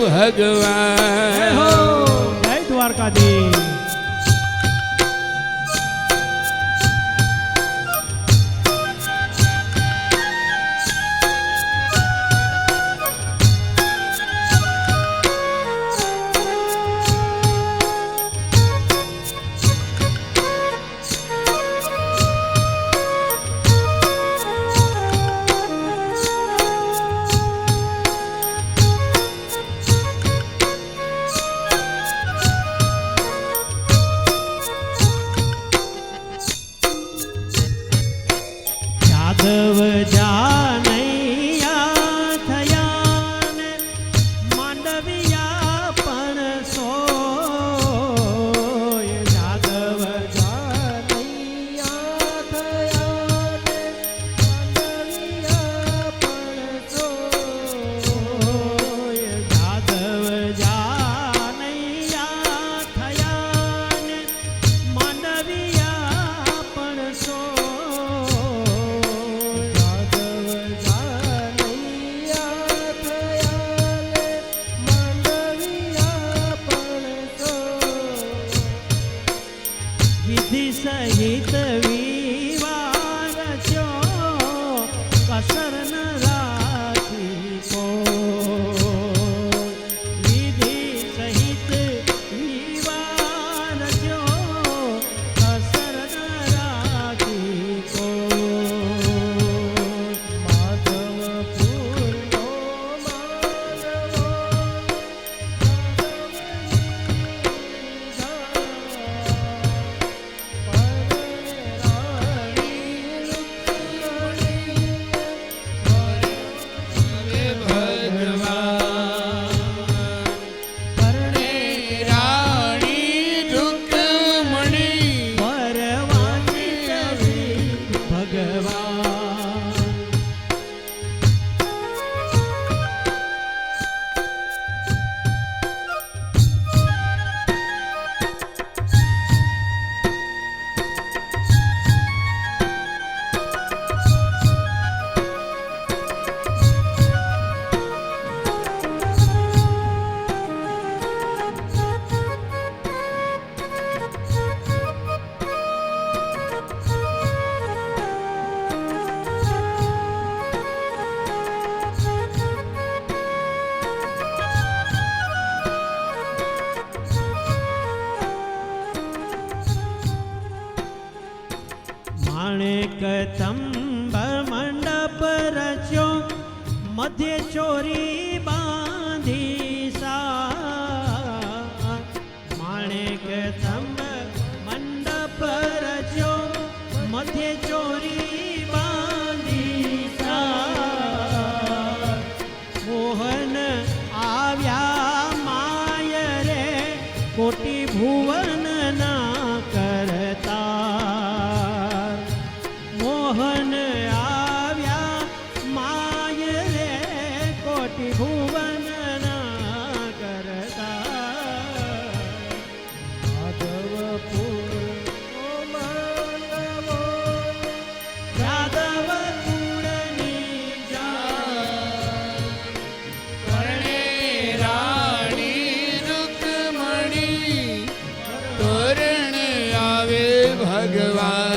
ભગવાન. જય દ્વારકાધીશ. यादव जानैया थया ने માંડવિયા પણ સોય. यादव जानैया થયા ને માંડવિયા પણ સોય. यादव जानैया થયા ને માંડવિયા પણ સોય. વિધિ સહિત વિવાર છો કસર ન રાખી કોઈ. વિધિ સહિત વિવાર છો કસર ન રાખી કોઈ. માધવપુરનો માનવો માણેક તંબ મંડપ રચ્યો મધ્ય ચોરી બાંધી સા. માણેક તંબ મંડપ રચ્યો મધ્ય ચોરી બાંધી સા. મોહન આવ્યા માય રે કોટી ભુવન ના કરતા. મોહન આવ્યા માય રે કોટી ભુવન ના કરતા. માધવપુરનો માનવો યાદવ કુળની જાન. પરણે રાણી રૂકમણી તોરણ આવે ભગવાન.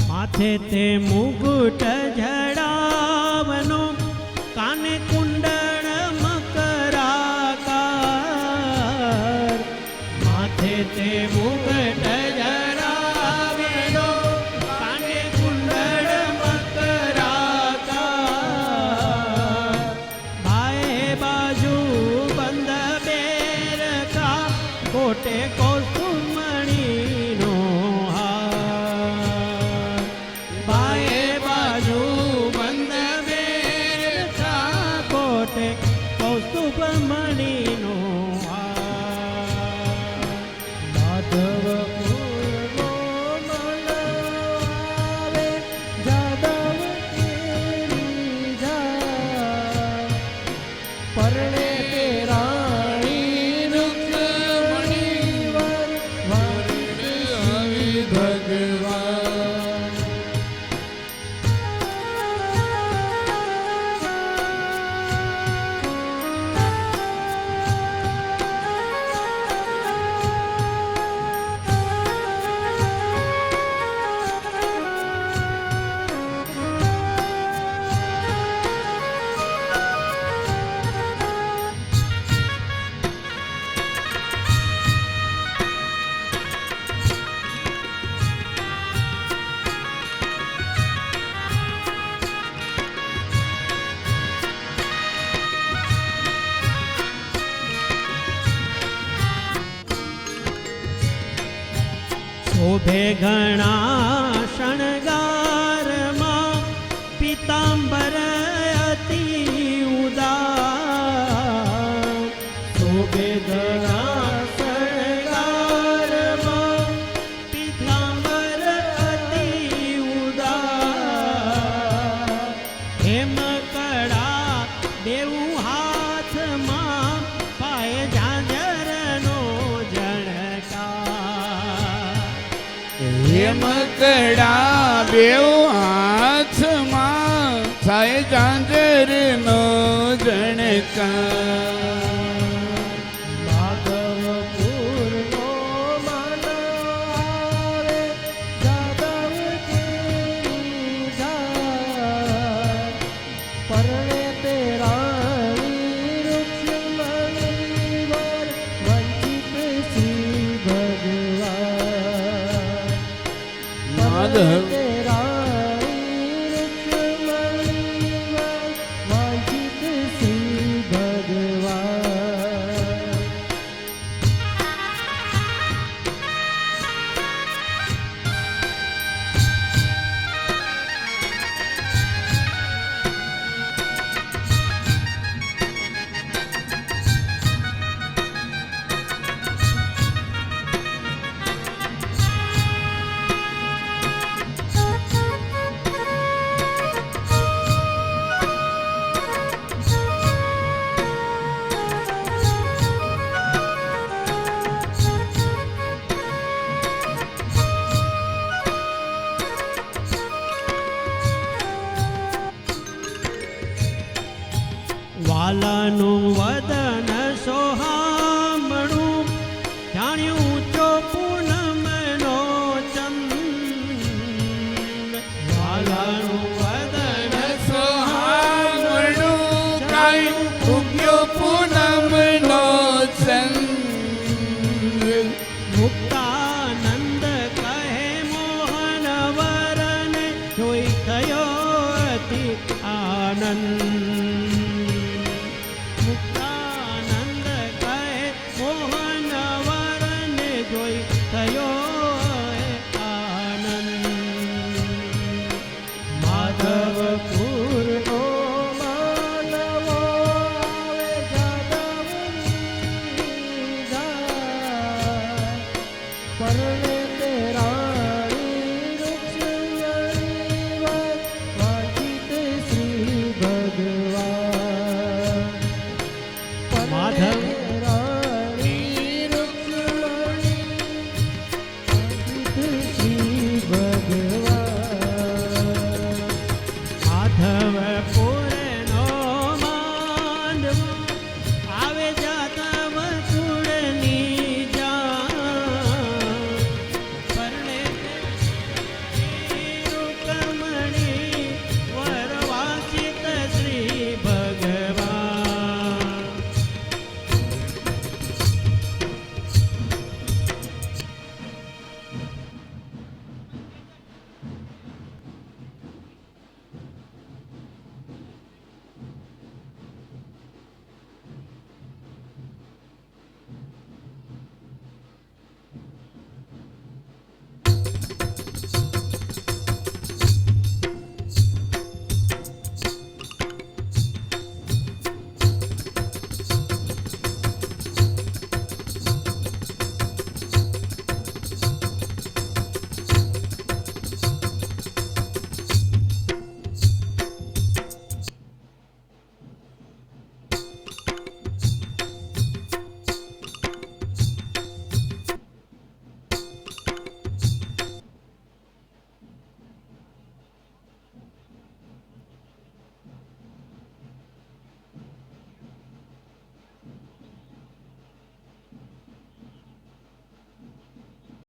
માથે તે મુગુટ જડાવનો કાને કુંડળ મકરાકાર. માથે તે મુગટ જડાવેલો કાને કુંડળ મકરાકાર. શોભે ઘણા શણગારમાં પીતાંબર અતિ ઉદાર શોભે ઘણા શણગારમાં પીતાંબર અતિ ઉદાર હેમ કડા દેવું હાથમાં પાય ઝાંઝરનો જણકાર હેમકડા બેઉ હાથમાં થાય ઝાંઝરનો જણકાર માધવપુરનો માનવે જાદવ કેરી ધાર પરણે તે રાણી રૂક્ષ્મણી વર વંચિત શ્રી ભગવાન માધવ તે રાણી રૂક્ષ્મણી વર વંચિત શ્રી ભગવાન વાલાનું વદન સોહામણું જાણ્યું ચો પૂનમનો ચંદ વાલાનું વદન સોહામણું કાંઈ ઉગ્યો પૂનમનો ચંદ મુક્તાનંદ કહે મોહન વરને જોઈ થયો અતિ આનંદ